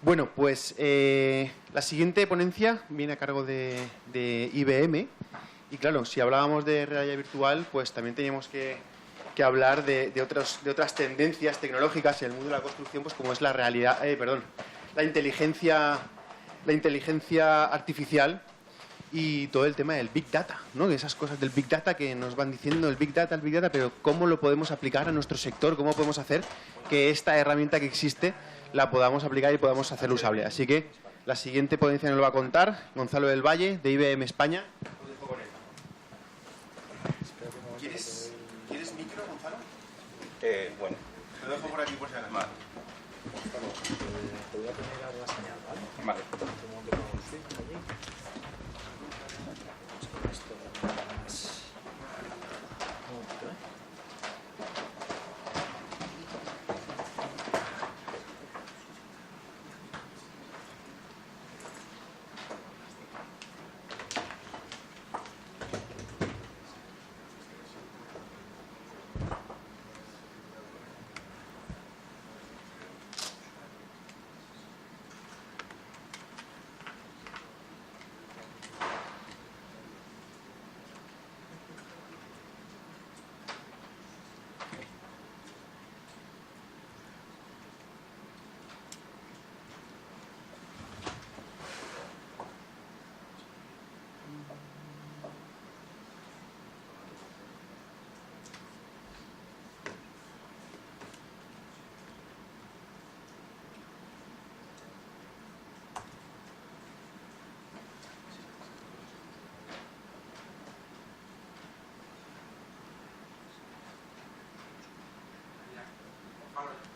Bueno, pues la siguiente ponencia viene a cargo de IBM. Y claro, si hablábamos de realidad virtual, pues también teníamos que hablar de otras tendencias tecnológicas en el mundo de la construcción, pues como es la inteligencia artificial y todo el tema del Big Data, ¿no? Esas cosas del Big Data que nos van diciendo el Big Data, pero ¿cómo lo podemos aplicar a nuestro sector? ¿Cómo podemos hacer que esta herramienta que existe la podamos aplicar y podamos hacer usable? Así que la siguiente ponencia nos lo va a contar Gonzalo del Valle, de IBM España. Lo dejo con él. ¿Quieres micro, Gonzalo? Bueno. Lo dejo por aquí por si acaso. Vale. Gonzalo, te voy a poner ahora la señal, ¿vale? Vale.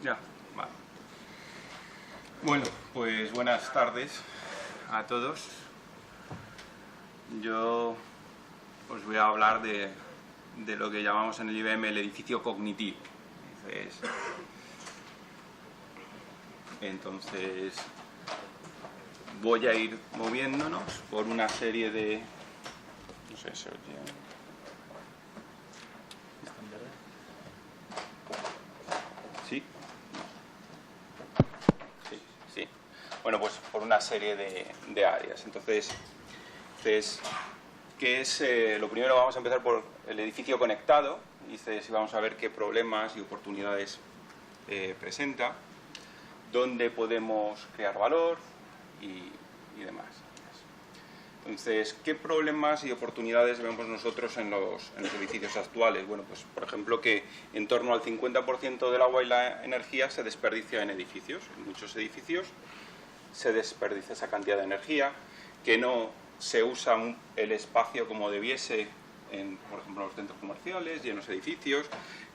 Ya, vale. Bueno, pues buenas tardes a todos. Yo os voy a hablar de lo que llamamos en el IBM el edificio cognitivo. Entonces voy a ir moviéndonos por una serie de... No sé, se oye... ¿Sí? Sí. Bueno, pues por una serie de áreas. Entonces ¿qué es? Lo primero vamos a empezar por el edificio conectado. Y vamos a ver qué problemas y oportunidades presenta, dónde podemos crear valor y demás. Entonces, ¿qué problemas y oportunidades vemos nosotros en los edificios actuales? Bueno, pues por ejemplo que en torno al 50% del agua y la energía se desperdicia en edificios. En muchos edificios se desperdicia esa cantidad de energía, que no se usa el espacio como debiese por ejemplo, en los centros comerciales y en los edificios,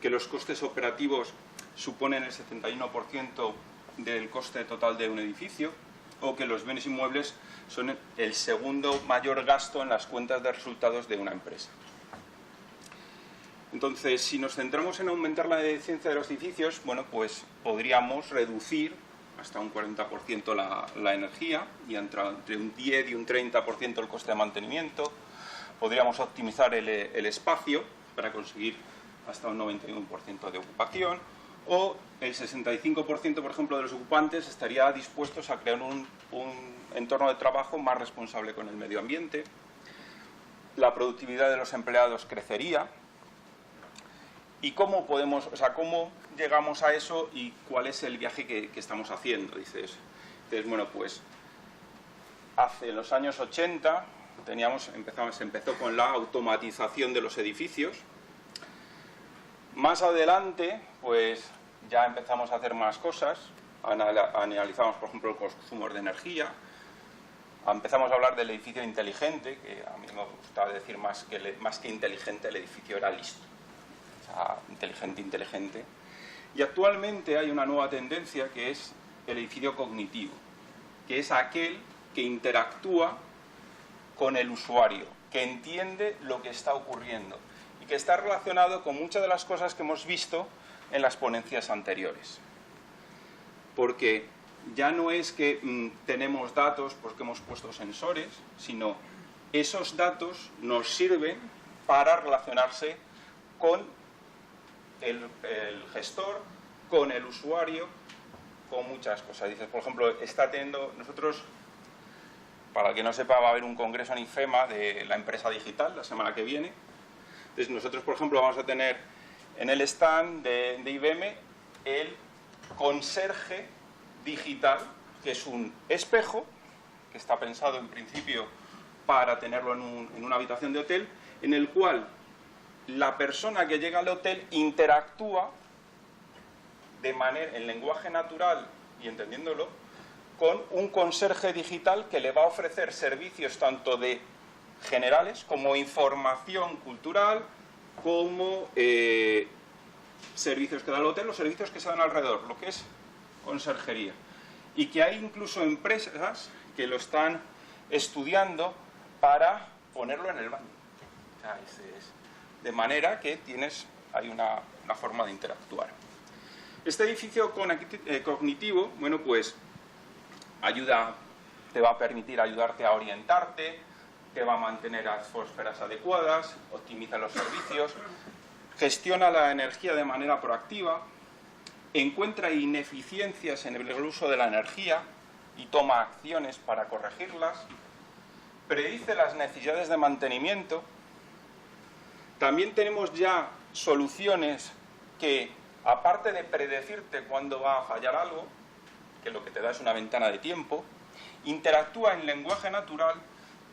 que los costes operativos suponen el 71% del coste total de un edificio, o que los bienes inmuebles son el segundo mayor gasto en las cuentas de resultados de una empresa. Entonces, si nos centramos en aumentar la eficiencia de los edificios, bueno, pues podríamos reducir hasta un 40% la energía y entre un 10 y un 30% el coste de mantenimiento. Podríamos optimizar el espacio para conseguir hasta un 91% de ocupación, o el 65%, por ejemplo, de los ocupantes estaría dispuestos a crear un entorno de trabajo más responsable con el medio ambiente. La productividad de los empleados crecería. ¿Y cómo cómo llegamos a eso y cuál es el viaje que estamos haciendo? Dices, bueno, pues hace los años 80 se empezó con la automatización de los edificios. Más adelante, pues ya empezamos a hacer más cosas. Analizamos, por ejemplo, el consumo de energía. Empezamos a hablar del edificio inteligente, que a mí me gusta decir más que inteligente, el edificio era listo. O sea, inteligente. Y actualmente hay una nueva tendencia que es el edificio cognitivo, que es aquel que interactúa con el usuario, que entiende lo que está ocurriendo y que está relacionado con muchas de las cosas que hemos visto en las ponencias anteriores. Porque ya no es que tenemos datos porque hemos puesto sensores, sino esos datos nos sirven para relacionarse con el gestor, con el usuario, con muchas cosas. Dices, por ejemplo, está teniendo nosotros, para el que no sepa, va a haber un congreso en IFEMA de la empresa digital la semana que viene. Entonces nosotros, por ejemplo, vamos a tener en el stand de IBM el conserje digital, que es un espejo que está pensado en principio para tenerlo en una habitación de hotel, en el cual la persona que llega al hotel interactúa de manera, en lenguaje natural y entendiéndolo, con un conserje digital que le va a ofrecer servicios tanto de generales como información cultural, como servicios que da el hotel, los servicios que se dan alrededor, lo que es conserjería. Y que hay incluso empresas que lo están estudiando para ponerlo en el baño. O sea, de manera que hay una forma de interactuar. Este edificio cognitivo, bueno, pues te va a permitir ayudarte a orientarte, te va a mantener atmósferas adecuadas, optimiza los servicios, gestiona la energía de manera proactiva, encuentra ineficiencias en el uso de la energía y toma acciones para corregirlas, predice las necesidades de mantenimiento. También tenemos ya soluciones que, aparte de predecirte cuándo va a fallar algo, que lo que te da es una ventana de tiempo, interactúa en lenguaje natural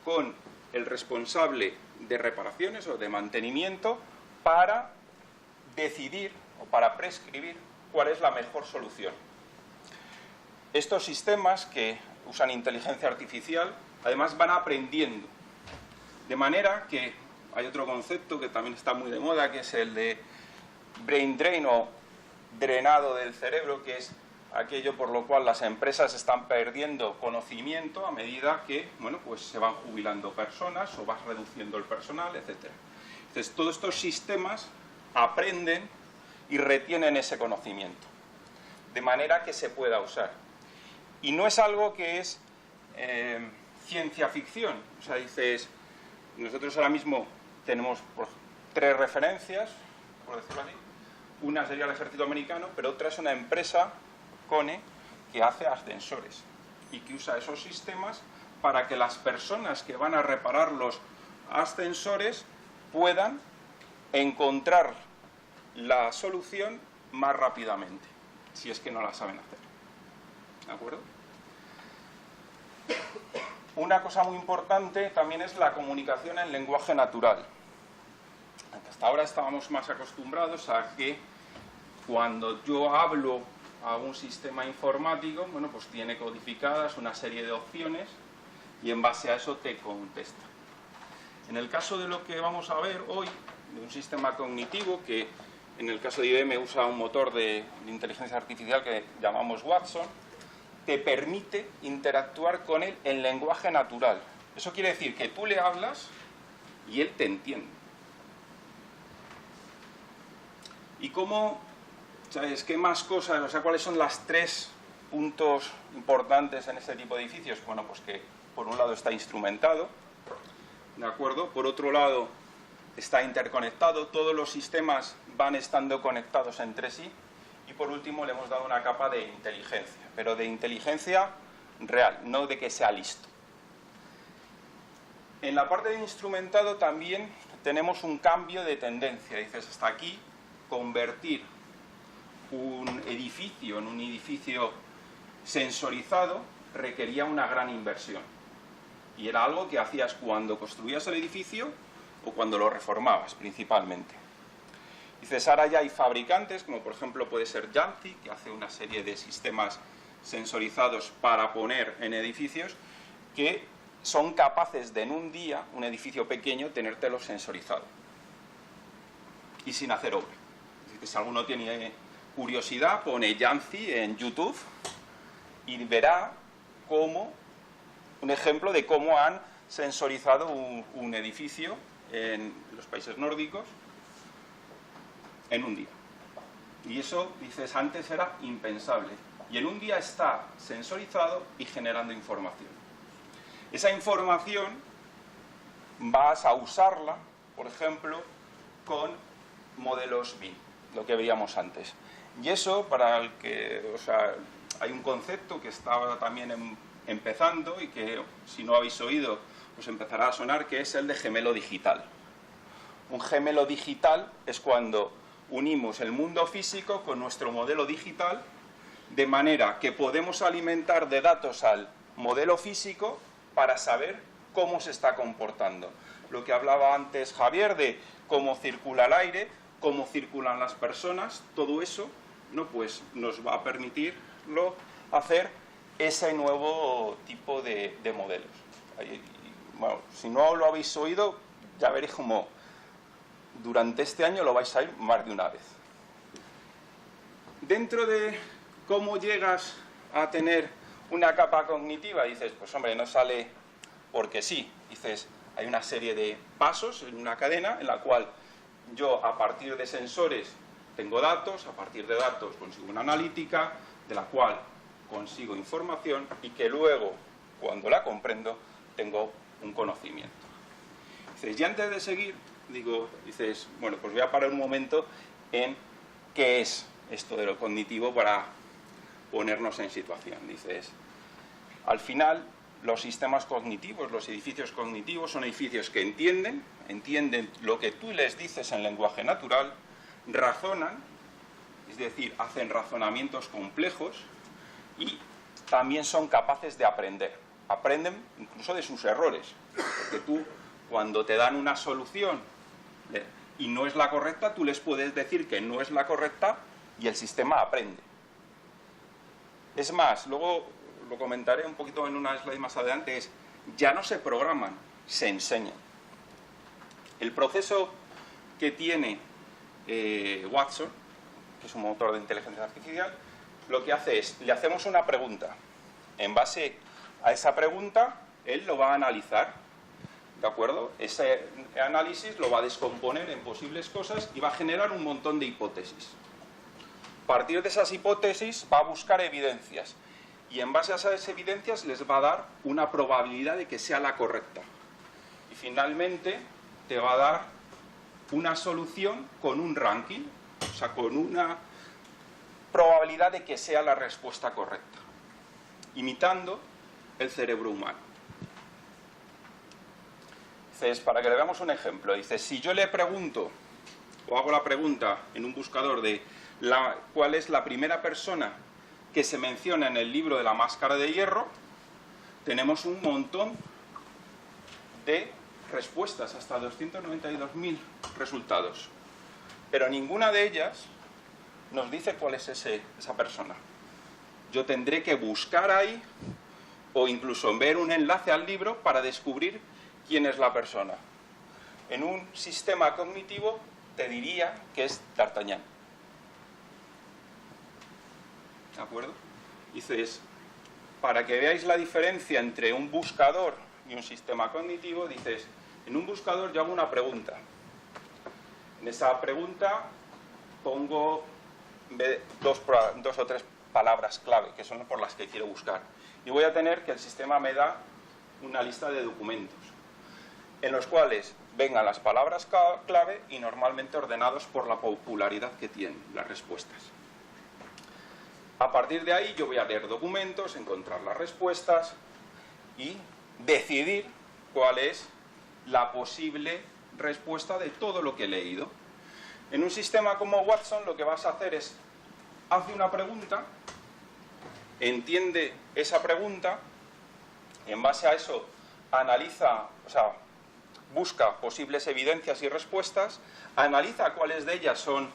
con el responsable de reparaciones o de mantenimiento para decidir o para prescribir cuál es la mejor solución. Estos sistemas que usan inteligencia artificial, además van aprendiendo, de manera que hay otro concepto que también está muy de moda, que es el de brain drain o drenado del cerebro, que es aquello por lo cual las empresas están perdiendo conocimiento a medida que, bueno, pues se van jubilando personas o vas reduciendo el personal, etc. Entonces, todos estos sistemas aprenden y retienen ese conocimiento, de manera que se pueda usar. Y no es algo que es ciencia ficción. O sea, dices, nosotros ahora mismo tenemos tres referencias, por decirlo así. Una sería el ejército americano, pero otra es una empresa, Kone, que hace ascensores y que usa esos sistemas para que las personas que van a reparar los ascensores puedan encontrar la solución más rápidamente, si es que no la saben hacer. ¿De acuerdo? Una cosa muy importante también es la comunicación en lenguaje natural. Hasta ahora estábamos más acostumbrados a que cuando yo hablo a un sistema informático, bueno, pues tiene codificadas una serie de opciones y en base a eso te contesta. En el caso de lo que vamos a ver hoy, de un sistema cognitivo que en el caso de IBM usa un motor de inteligencia artificial que llamamos Watson, te permite interactuar con él en lenguaje natural. Eso quiere decir que tú le hablas y él te entiende. ¿Y cómo, sabes, qué más cosas, o sea, cuáles son las tres puntos importantes en este tipo de edificios? Bueno, pues que por un lado está instrumentado, ¿de acuerdo? Por otro lado está interconectado, todos los sistemas van estando conectados entre sí. Y por último le hemos dado una capa de inteligencia, pero de inteligencia real, no de que sea listo. En la parte de instrumentado también tenemos un cambio de tendencia. Dices, hasta aquí, convertir un edificio en un edificio sensorizado requería una gran inversión. Y era algo que hacías cuando construías el edificio o cuando lo reformabas, principalmente. Dices, ahora ya hay fabricantes, como por ejemplo puede ser Yanti, que hace una serie de sistemas sensorizados para poner en edificios, que son capaces de en un día, un edificio pequeño, tenértelo sensorizado. Y sin hacer obra. Así que si alguno tiene curiosidad, pone Yanti en YouTube y verá cómo, un ejemplo de cómo han sensorizado un edificio en los países nórdicos en un día. Y eso, dices, antes era impensable. Y en un día está sensorizado y generando información. Esa información vas a usarla, por ejemplo, con modelos BIM, lo que veíamos antes. Y eso, para el que, o sea, hay un concepto que está ahora también empezando y que, si no habéis oído, pues empezará a sonar, que es el de gemelo digital. Un gemelo digital es cuando unimos el mundo físico con nuestro modelo digital, de manera que podemos alimentar de datos al modelo físico para saber cómo se está comportando. Lo que hablaba antes Javier de cómo circula el aire, cómo circulan las personas, todo eso, ¿no? Pues nos va a permitirlo hacer ese nuevo tipo de modelos. Bueno, si no lo habéis oído, ya veréis cómo durante este año lo vais a ir más de una vez. Dentro de cómo llegas a tener una capa cognitiva, dices, pues hombre, no sale porque sí. Dices, hay una serie de pasos en una cadena en la cual yo, a partir de sensores, tengo datos, a partir de datos consigo una analítica, de la cual consigo información y que luego, cuando la comprendo, tengo un conocimiento. Dices, y antes de seguir, dices, bueno, pues voy a parar un momento en qué es esto de lo cognitivo para ponernos en situación. Dices, al final, los sistemas cognitivos, los edificios cognitivos, son edificios que entienden lo que tú les dices en lenguaje natural, razonan, es decir, hacen razonamientos complejos y también son capaces de aprender. Aprenden incluso de sus errores, porque tú, cuando te dan una solución y no es la correcta, tú les puedes decir que no es la correcta y el sistema aprende. Es más, luego lo comentaré un poquito en una slide más adelante, ya no se programan, se enseñan. El proceso que tiene Watson, que es un motor de inteligencia artificial, lo que hace es, le hacemos una pregunta. En base a esa pregunta, él lo va a analizar, ¿de acuerdo? Ese análisis lo va a descomponer en posibles cosas y va a generar un montón de hipótesis. A partir de esas hipótesis va a buscar evidencias y en base a esas evidencias les va a dar una probabilidad de que sea la correcta. Y finalmente te va a dar una solución con un ranking, o sea, con una probabilidad de que sea la respuesta correcta, imitando el cerebro humano. Dices, para que le veamos un ejemplo, dices, si yo le pregunto, o hago la pregunta en un buscador de cuál es la primera persona que se menciona en el libro de la Máscara de Hierro, tenemos un montón de respuestas, hasta 292.000 resultados. Pero ninguna de ellas nos dice cuál es esa persona. Yo tendré que buscar ahí, o incluso ver un enlace al libro para descubrir quién es la persona. En un sistema cognitivo te diría que es D'Artagnan. ¿De acuerdo? Dices, para que veáis la diferencia entre un buscador y un sistema cognitivo, dices, en un buscador yo hago una pregunta. En esa pregunta pongo dos o tres palabras clave, que son por las que quiero buscar. Y voy a tener que el sistema me da una lista de documentos, en los cuales vengan las palabras clave y normalmente ordenados por la popularidad que tienen las respuestas. A partir de ahí yo voy a leer documentos, encontrar las respuestas y decidir cuál es la posible respuesta de todo lo que he leído. En un sistema como Watson lo que vas a hacer es, hace una pregunta, entiende esa pregunta, en base a eso analiza, o sea, busca posibles evidencias y respuestas, analiza cuáles de ellas son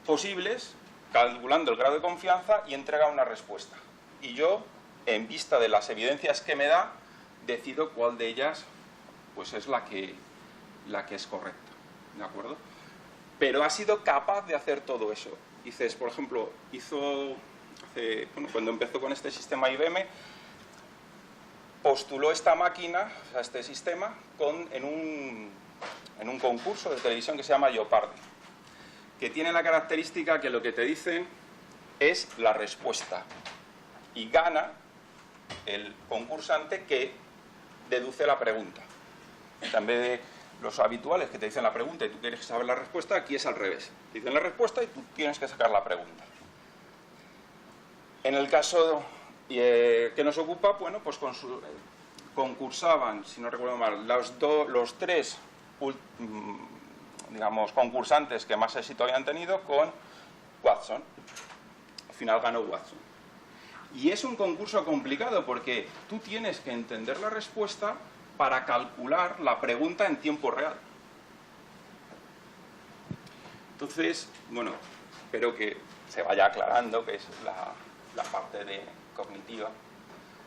posibles, calculando el grado de confianza y entrega una respuesta. Y yo, en vista de las evidencias que me da, decido cuál de ellas pues es la que es correcta. ¿De acuerdo? Pero ha sido capaz de hacer todo eso. Dices, por ejemplo, cuando empezó con este sistema IBM, postuló esta máquina, o sea, este sistema, en un concurso de televisión que se llama Jeopardy, que tiene la característica que lo que te dicen es la respuesta. Y gana el concursante que deduce la pregunta. O sea, en vez de los habituales que te dicen la pregunta y tú quieres saber la respuesta, aquí es al revés. Te dicen la respuesta y tú tienes que sacar la pregunta. En el caso que nos ocupa, bueno, pues concursaban, si no recuerdo mal, los tres, digamos, concursantes que más éxito habían tenido con Watson. Al final ganó Watson. Y es un concurso complicado porque tú tienes que entender la respuesta para calcular la pregunta en tiempo real. Entonces, bueno, espero que se vaya aclarando que es la parte cognitiva.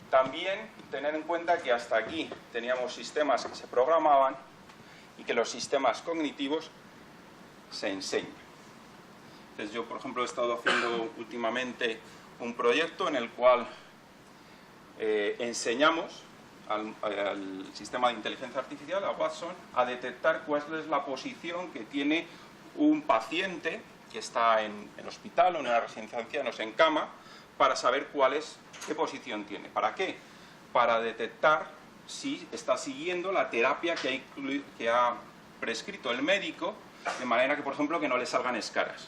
También tener en cuenta que hasta aquí teníamos sistemas que se programaban y que los sistemas cognitivos se enseñan. Entonces yo, por ejemplo, he estado haciendo últimamente un proyecto en el cual enseñamos al sistema de inteligencia artificial, a Watson, a detectar cuál es la posición que tiene un paciente que está en hospital o en una residencia de ancianos en cama, para saber qué posición tiene. ¿Para qué? Para detectar si está siguiendo la terapia que ha prescrito el médico, de manera que, por ejemplo, que no le salgan escaras.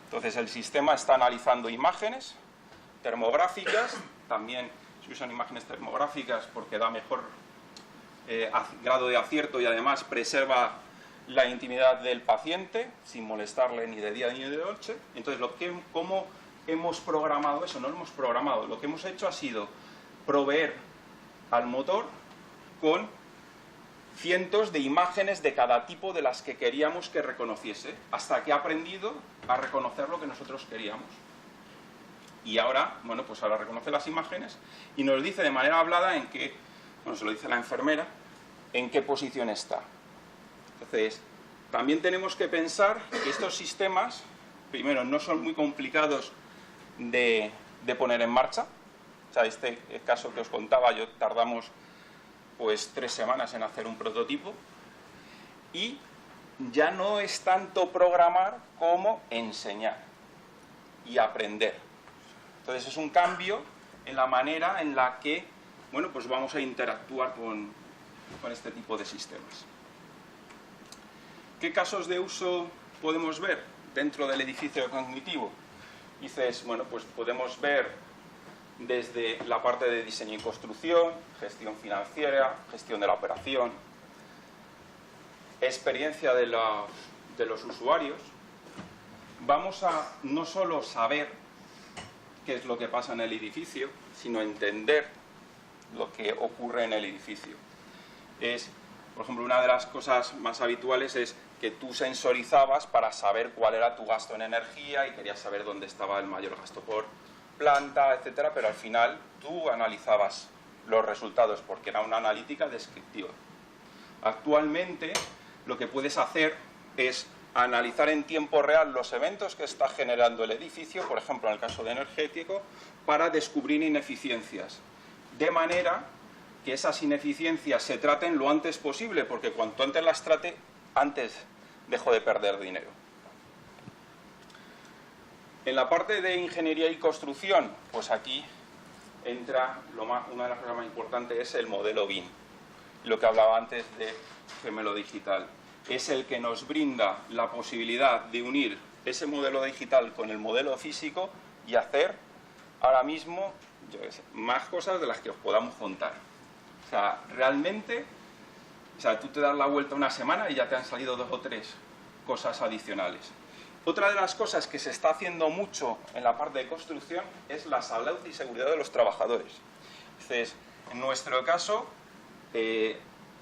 Entonces el sistema está analizando imágenes termográficas, también se usan imágenes termográficas porque da mejor grado de acierto y además preserva la intimidad del paciente sin molestarle ni de día ni de noche. Entonces, ¿cómo hemos programado eso? No lo hemos programado. Lo que hemos hecho ha sido proveer al motor con cientos de imágenes de cada tipo de las que queríamos que reconociese, hasta que ha aprendido a reconocer lo que nosotros queríamos. Y ahora, bueno, pues ahora reconoce las imágenes y nos dice de manera hablada se lo dice la enfermera, en qué posición está. Entonces, también tenemos que pensar que estos sistemas, primero, no son muy complicados de poner en marcha. O sea, este caso que os contaba, tardamos pues 3 semanas en hacer un prototipo, y ya no es tanto programar como enseñar y aprender. Entonces es un cambio en la manera en la que, bueno, pues vamos a interactuar con este tipo de sistemas. ¿Qué casos de uso podemos ver dentro del edificio cognitivo? Dices, bueno, pues podemos ver desde la parte de diseño y construcción, gestión financiera, gestión de la operación, experiencia de los usuarios. Vamos a no solo saber qué es lo que pasa en el edificio, sino entender lo que ocurre en el edificio. Por ejemplo, una de las cosas más habituales es que tú sensorizabas para saber cuál era tu gasto en energía y querías saber dónde estaba el mayor gasto por planta, etcétera, pero al final tú analizabas los resultados porque era una analítica descriptiva. Actualmente lo que puedes hacer es analizar en tiempo real los eventos que está generando el edificio, por ejemplo en el caso de energético, para descubrir ineficiencias, de manera que esas ineficiencias se traten lo antes posible, porque cuanto antes las trate, antes dejo de perder dinero. En la parte de ingeniería y construcción, pues aquí entra una de las cosas más importantes, es el modelo BIM. Lo que hablaba antes de gemelo digital. Es el que nos brinda la posibilidad de unir ese modelo digital con el modelo físico y hacer ahora mismo, yo qué sé, más cosas de las que os podamos contar. O sea, realmente, tú te das la vuelta una semana y ya te han salido 2 o 3 cosas adicionales. Otra de las cosas que se está haciendo mucho en la parte de construcción es la salud y seguridad de los trabajadores. Entonces, en nuestro caso,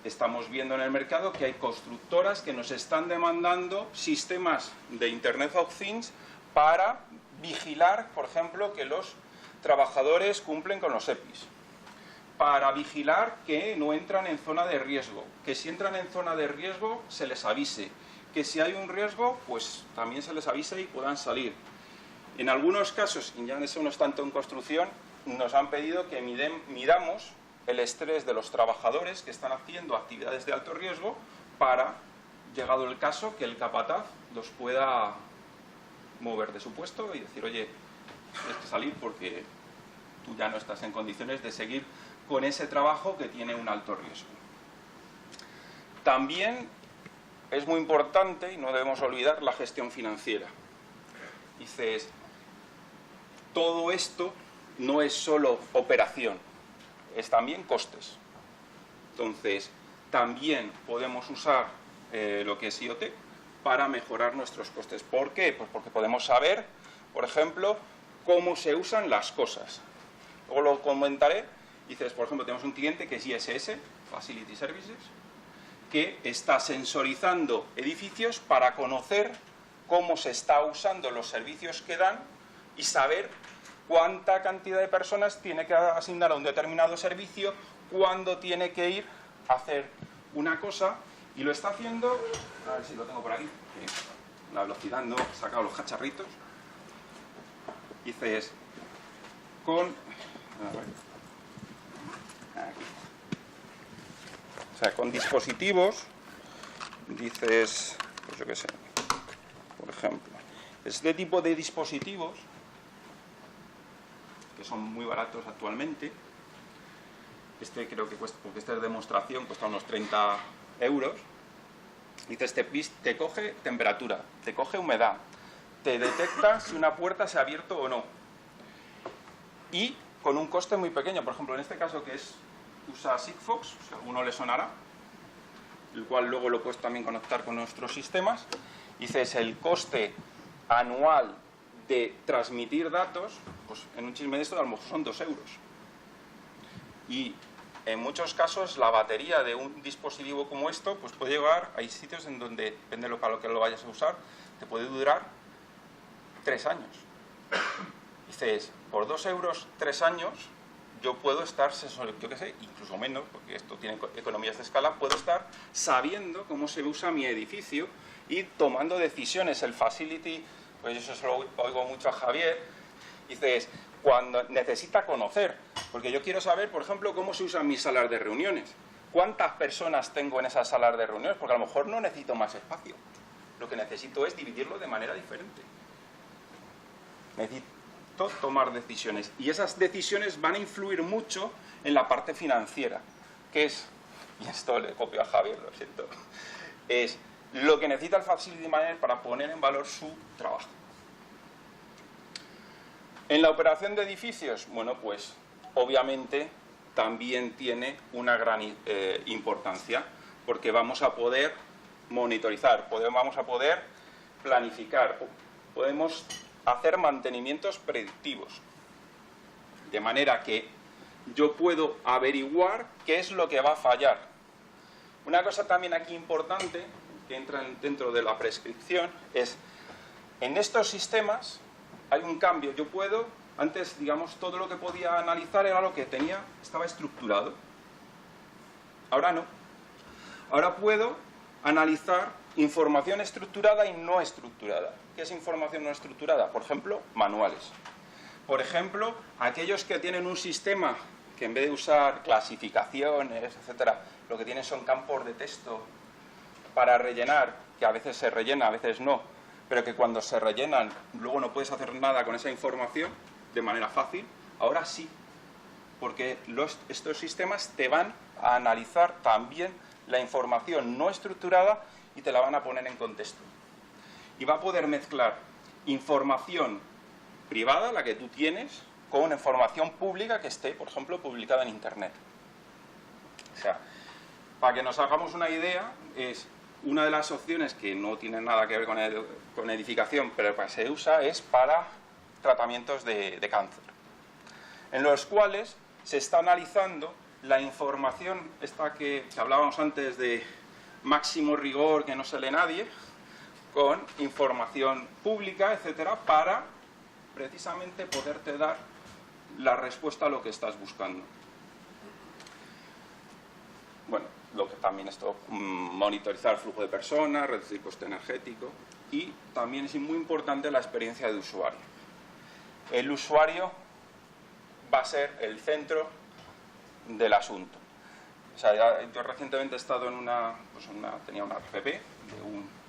estamos viendo en el mercado que hay constructoras que nos están demandando sistemas de Internet of Things para vigilar, por ejemplo, que los trabajadores cumplen con los EPIs. Para vigilar que no entran en zona de riesgo, que si entran en zona de riesgo se les avise, que si hay un riesgo, pues también se les avise y puedan salir. En algunos casos, y ya eso no es tanto en construcción, nos han pedido que midamos el estrés de los trabajadores que están haciendo actividades de alto riesgo para, llegado el caso, que el capataz los pueda mover de su puesto y decir, oye, tienes que salir porque tú ya no estás en condiciones de seguir con ese trabajo que tiene un alto riesgo. También es muy importante, y no debemos olvidar, la gestión financiera. Dices, todo esto no es solo operación, es también costes. Entonces, también podemos usar lo que es IoT para mejorar nuestros costes. ¿Por qué? Pues porque podemos saber, por ejemplo, cómo se usan las cosas. Luego lo comentaré. Dices, por ejemplo, tenemos un cliente que es ISS, Facility Services, que está sensorizando edificios para conocer cómo se está usando los servicios que dan y saber cuánta cantidad de personas tiene que asignar a un determinado servicio, cuándo tiene que ir a hacer una cosa, y lo está haciendo, a ver si lo tengo por aquí, la velocidad no he sacado los cacharritos, dices, con, a ver, aquí. O sea, con dispositivos, dices, pues yo qué sé, por ejemplo, este tipo de dispositivos, que son muy baratos actualmente, este creo que cuesta, porque este es de demostración, cuesta unos 30 euros, dices, te coge temperatura, te coge humedad, te detecta si una puerta se ha abierto o no, y con un coste muy pequeño. Por ejemplo, en este caso que usa Sigfox, si a alguno le sonará, el cual luego lo puedes también conectar con nuestros sistemas, dices, el coste anual de transmitir datos, pues en un chisme de esto a lo mejor son 2 euros. Y en muchos casos la batería de un dispositivo como esto pues puede llegar, hay sitios en donde, depende de para lo que lo vayas a usar, te puede durar 3 años. Dices, por 2 euros 3 años yo puedo estar, yo qué sé, incluso menos, porque esto tiene economías de escala, puedo estar sabiendo cómo se usa mi edificio y tomando decisiones. El facility, pues yo eso lo oigo mucho a Javier, dices, cuando necesita conocer, porque yo quiero saber, por ejemplo, cómo se usan mis salas de reuniones, cuántas personas tengo en esas salas de reuniones, porque a lo mejor no necesito más espacio, lo que necesito es dividirlo de manera diferente. Necesito tomar decisiones, y esas decisiones van a influir mucho en la parte financiera, que es, y esto le copio a Javier, lo siento, es lo que necesita el Facility Manager para poner en valor su trabajo. En la operación de edificios, bueno, pues obviamente también tiene una gran importancia, porque vamos a poder monitorizar, vamos a poder planificar, podemos hacer mantenimientos predictivos, de manera que yo puedo averiguar qué es lo que va a fallar. Una cosa también aquí importante, que entra dentro de la prescripción, es, en estos sistemas hay un cambio. Yo puedo, antes, digamos, todo lo que podía analizar era lo que tenía, estaba estructurado. Ahora no. Ahora puedo analizar información estructurada y no estructurada. ¿Qué es información no estructurada? Por ejemplo, manuales. Por ejemplo, aquellos que tienen un sistema que en vez de usar clasificaciones, etcétera, lo que tienen son campos de texto para rellenar, que a veces se rellena, a veces no, pero que cuando se rellenan luego no puedes hacer nada con esa información de manera fácil. Ahora sí, porque estos sistemas te van a analizar también la información no estructurada y te la van a poner en contexto. Y va a poder mezclar información privada, la que tú tienes, con información pública que esté, por ejemplo, publicada en Internet. O sea, para que nos hagamos una idea, es una de las opciones que no tiene nada que ver con edificación, pero que se usa, es para tratamientos de cáncer, en los cuales se está analizando la información, esta que hablábamos antes de máximo rigor, que no se lee nadie, con información pública, etcétera, para precisamente poderte dar la respuesta a lo que estás buscando. Bueno, lo que también esto, monitorizar el flujo de personas, reducir coste energético, y también es muy importante la experiencia de usuario. El usuario va a ser el centro del asunto. O sea, yo recientemente he estado en tenía una app de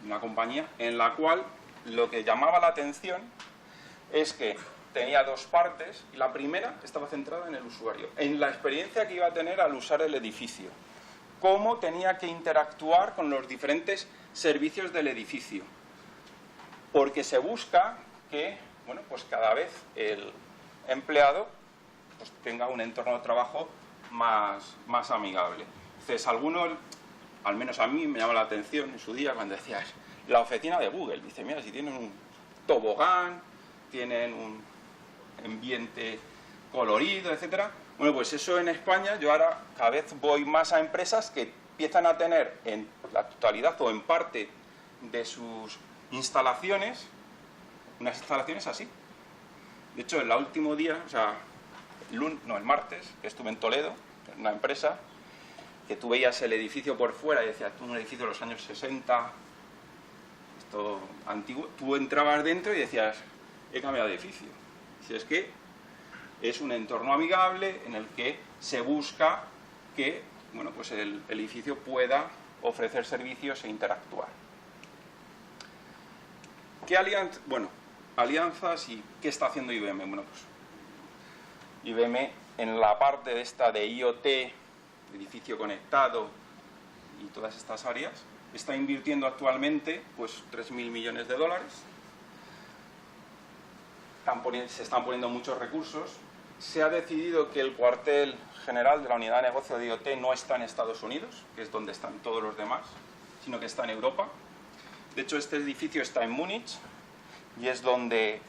una compañía en la cual lo que llamaba la atención es que tenía dos partes, y la primera estaba centrada en el usuario, en la experiencia que iba a tener al usar el edificio, cómo tenía que interactuar con los diferentes servicios del edificio, porque se busca que, bueno, pues cada vez el empleado pues, tenga un entorno de trabajo más amigable. Entonces, algunos, al menos a mí me llama la atención en su día cuando decías la oficina de Google. Dice, mira, si tienen un tobogán, tienen un ambiente colorido, etcétera. Bueno, pues eso en España, yo ahora cada vez voy más a empresas que empiezan a tener en la totalidad o en parte de sus instalaciones, unas instalaciones así. De hecho, el último día, o sea, el martes, que estuve en Toledo, en una empresa, que tú veías el edificio por fuera y decías, tú un edificio de los años 60, esto antiguo, tú entrabas dentro y decías, he cambiado de edificio. Si es que es un entorno amigable en el que se busca que, bueno, pues el edificio pueda ofrecer servicios e interactuar. ¿Qué alianzas y qué está haciendo IBM? Bueno, pues IBM en la parte esta de IoT, edificio conectado y todas estas áreas, está invirtiendo actualmente pues 3.000 millones de dólares. Se están poniendo muchos recursos. Se ha decidido que el cuartel general de la unidad de negocio de IoT no está en Estados Unidos, que es donde están todos los demás, sino que está en Europa. De hecho, este edificio está en Múnich y es donde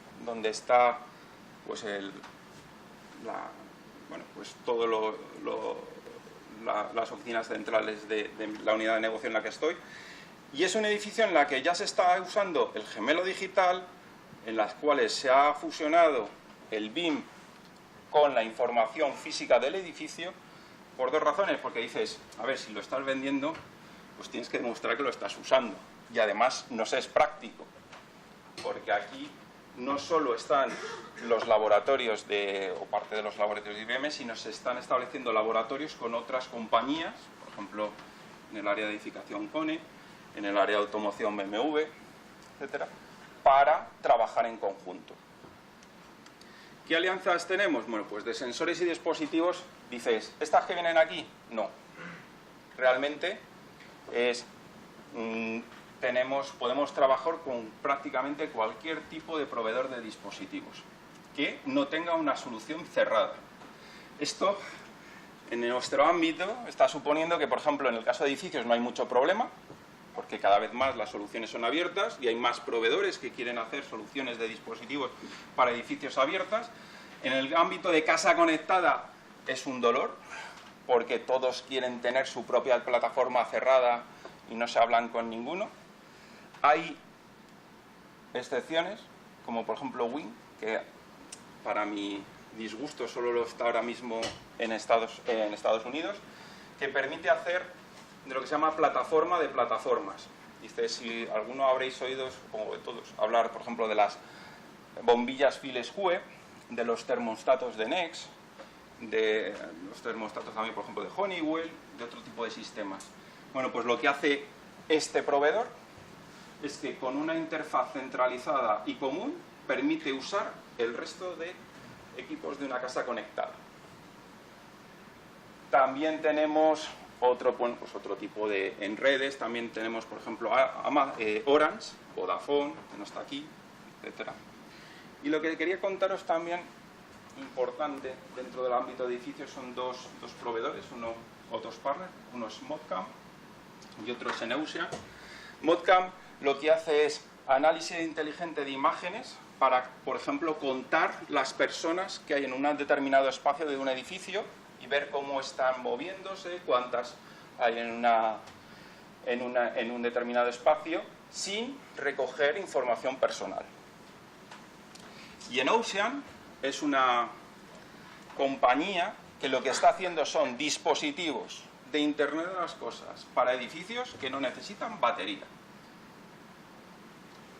está pues las oficinas centrales de la unidad de negocio en la que estoy. Y es un edificio en la que ya se está usando el gemelo digital, en las cuales se ha fusionado el BIM con la información física del edificio, por dos razones. Porque dices, a ver, si lo estás vendiendo, pues tienes que demostrar que lo estás usando. Y además nos es práctico, porque aquí no solo están los laboratorios o parte de los laboratorios de IBM, sino se están estableciendo laboratorios con otras compañías, por ejemplo, en el área de edificación KONE, en el área de automoción BMW, etcétera, para trabajar en conjunto. ¿Qué alianzas tenemos? Bueno, pues de sensores y dispositivos, dices, ¿estas que vienen aquí? No. Realmente podemos trabajar con prácticamente cualquier tipo de proveedor de dispositivos que no tenga una solución cerrada. Esto, en nuestro ámbito, está suponiendo que, por ejemplo, en el caso de edificios no hay mucho problema, porque cada vez más las soluciones son abiertas y hay más proveedores que quieren hacer soluciones de dispositivos para edificios abiertas. En el ámbito de casa conectada es un dolor, porque todos quieren tener su propia plataforma cerrada y no se hablan con ninguno. Hay excepciones, como por ejemplo Wing, que para mi disgusto solo lo está ahora mismo en Estados Unidos, que permite hacer de lo que se llama plataforma de plataformas. Dice, si alguno habréis oído, supongo que todos, hablar, por ejemplo, de las bombillas Philips Hue, de los termostatos de Next, de los termostatos también, por ejemplo, de Honeywell, de otro tipo de sistemas. Bueno, pues lo que hace este proveedor es que con una interfaz centralizada y común permite usar el resto de equipos de una casa conectada. También tenemos otro tipo de en redes, también tenemos, por ejemplo, Orange, Vodafone, que no está aquí, etcétera. Y lo que quería contaros también, importante dentro del ámbito de edificios, son dos proveedores, o dos partners, uno es Modcam y otro es Eneusia. Modcam lo que hace es análisis inteligente de imágenes para, por ejemplo, contar las personas que hay en un determinado espacio de un edificio y ver cómo están moviéndose, cuántas hay en un determinado espacio, sin recoger información personal. Y Eneusian es una compañía que lo que está haciendo son dispositivos de Internet de las Cosas para edificios que no necesitan batería.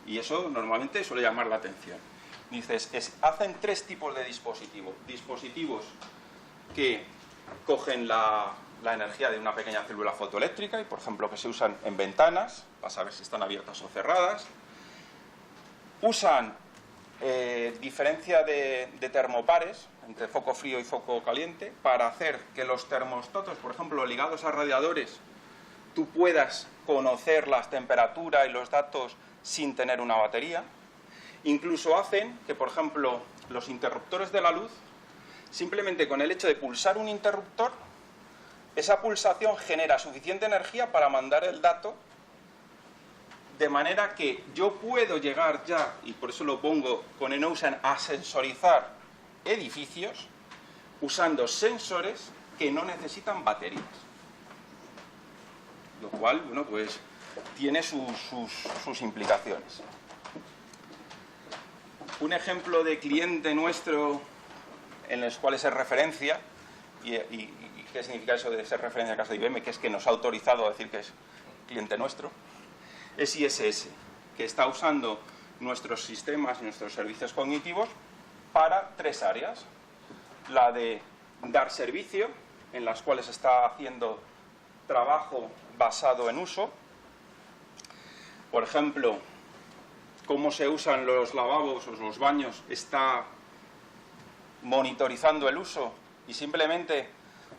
Y eso normalmente suele llamar la atención. Dices, hacen tres tipos de dispositivos. Dispositivos que cogen la energía de una pequeña célula fotoeléctrica y, por ejemplo, que se usan en ventanas para saber si están abiertas o cerradas. Usan diferencia de termopares entre foco frío y foco caliente para hacer que los termostatos, por ejemplo, ligados a radiadores, tú puedas conocer las temperaturas y los datos sin tener una batería. Incluso hacen que, por ejemplo, los interruptores de la luz Simplemente con el hecho de pulsar un interruptor, esa pulsación genera suficiente energía para mandar el dato, de manera que yo puedo llegar ya, y por eso lo pongo con Enocean, a sensorizar edificios usando sensores que no necesitan baterías. Lo cual, bueno, pues tiene sus implicaciones. Un ejemplo de cliente nuestro en los cuales es referencia, y ¿qué significa eso de ser referencia en el caso de IBM? Que es que nos ha autorizado a decir que es cliente nuestro, es ISS, que está usando nuestros sistemas y nuestros servicios cognitivos para 3 áreas. La de dar servicio, en las cuales está haciendo trabajo basado en uso. Por ejemplo, cómo se usan los lavabos o los baños, está monitorizando el uso, y simplemente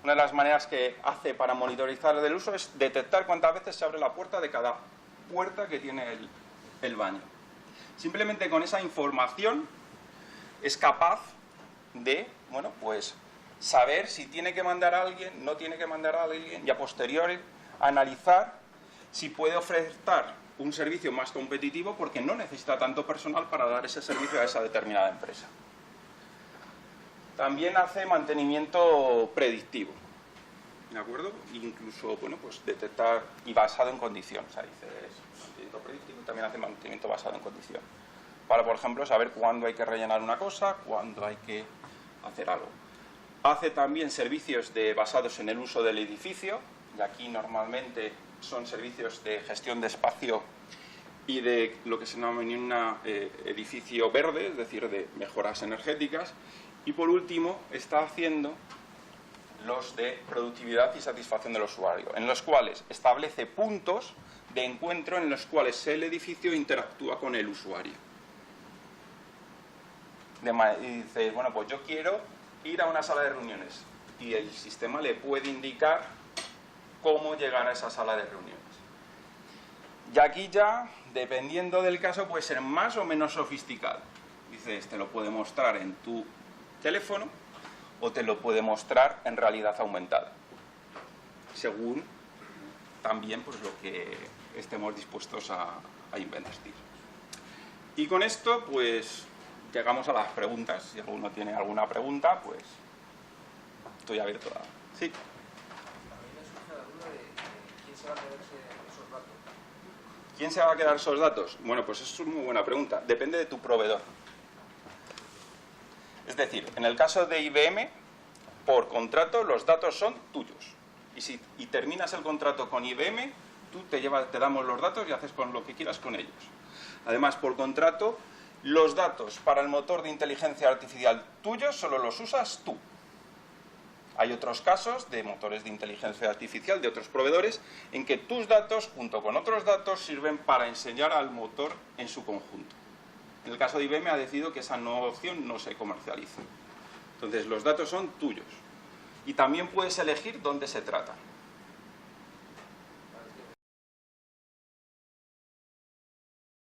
una de las maneras que hace para monitorizar el uso es detectar cuántas veces se abre la puerta de cada puerta que tiene el baño. Simplemente con esa información es capaz de, bueno, pues saber si tiene que mandar a alguien, no tiene que mandar a alguien, y a posteriori analizar si puede ofertar un servicio más competitivo porque no necesita tanto personal para dar ese servicio a esa determinada empresa. También hace mantenimiento predictivo, ¿de acuerdo? Incluso, bueno, pues detectar y basado en condiciones. Ahí dices mantenimiento predictivo, también hace mantenimiento basado en condición. Para, por ejemplo, saber cuándo hay que rellenar una cosa, cuándo hay que hacer algo. Hace también servicios basados en el uso del edificio, y aquí normalmente son servicios de gestión de espacio y de lo que se denomina edificio verde, es decir, de mejoras energéticas. Y por último, está haciendo los de productividad y satisfacción del usuario, en los cuales establece puntos de encuentro en los cuales el edificio interactúa con el usuario. Y dice, bueno, pues yo quiero ir a una sala de reuniones, y el sistema le puede indicar cómo llegar a esa sala de reuniones. Y aquí ya, dependiendo del caso, puede ser más o menos sofisticado. Dices, te lo puede mostrar en tu teléfono o te lo puede mostrar en realidad aumentada, según también pues lo que estemos dispuestos a invertir. Y con esto pues llegamos a las preguntas. Si alguno tiene alguna pregunta, pues estoy abierto a... Sí. A mí me surge la duda de quién se va a quedar esos datos. ¿Quién se va a quedar esos datos? Bueno, pues eso es una muy buena pregunta. Depende de tu proveedor. Es decir, en el caso de IBM, por contrato los datos son tuyos. Y si terminas el contrato con IBM, tú te damos los datos y haces con lo que quieras con ellos. Además, por contrato, los datos para el motor de inteligencia artificial tuyos solo los usas tú. Hay otros casos de motores de inteligencia artificial de otros proveedores en que tus datos, junto con otros datos, sirven para enseñar al motor en su conjunto. En el caso de IBM ha decidido que esa nueva opción no se comercializa. Entonces, los datos son tuyos. Y también puedes elegir dónde se trata.